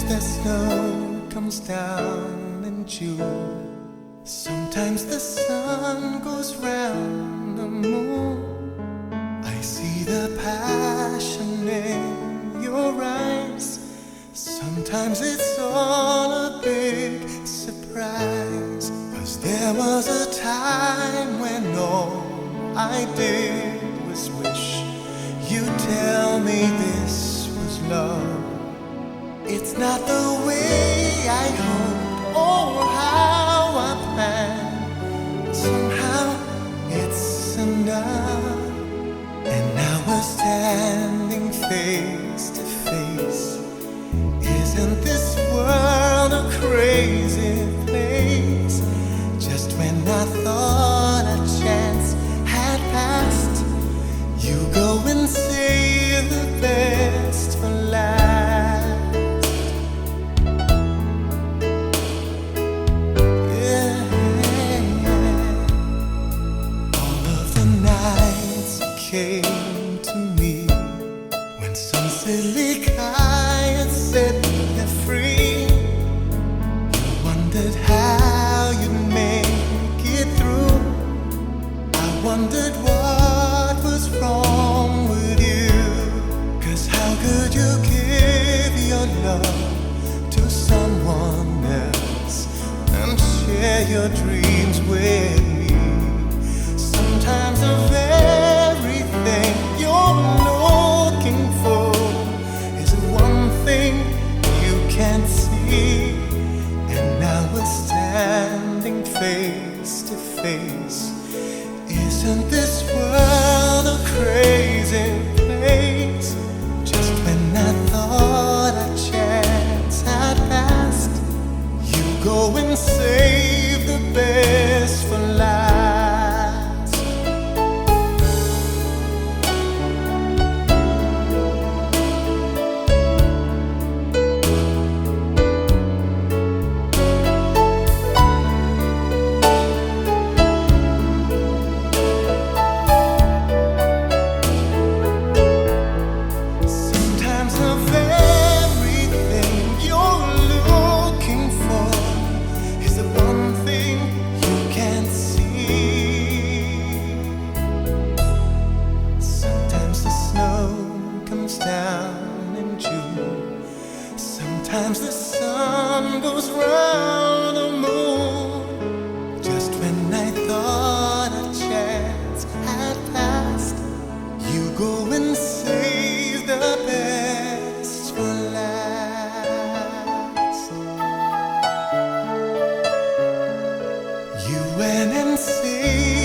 the snow comes down in June. Sometimes the sun goes round the moon. I see the passion in your eyes. Sometimes it's all a big surprise. 'Cause there was a time when all I did was wish you'd tell me this was love. It's not the way I hoped or how I planned. Somehow it's enough. And now we're standing face to face. Isn't this world a crazy place? Just when I thought a chance had passed, you go and save the best for last. Yeah. All of the nights you came to me when some silly guy had set me free. You wondered how you'd make it through. I wondered what was wrong with you. 'Cause how could you give your love to someone else and share your dreams with me? Sometimes the everything you're looking for is the one thing you can't see. And now we're standing face to face. Isn't this world a crazy place? Just when I thought a chance had passed, you go and save the best for last. Sometimes of everything you're looking for is the one thing you can't see. Sometimes the snow comes down in June. Sometimes the sun goes round the moon. Just when I thought a chance had passed, you go and save the best for last. You went and saved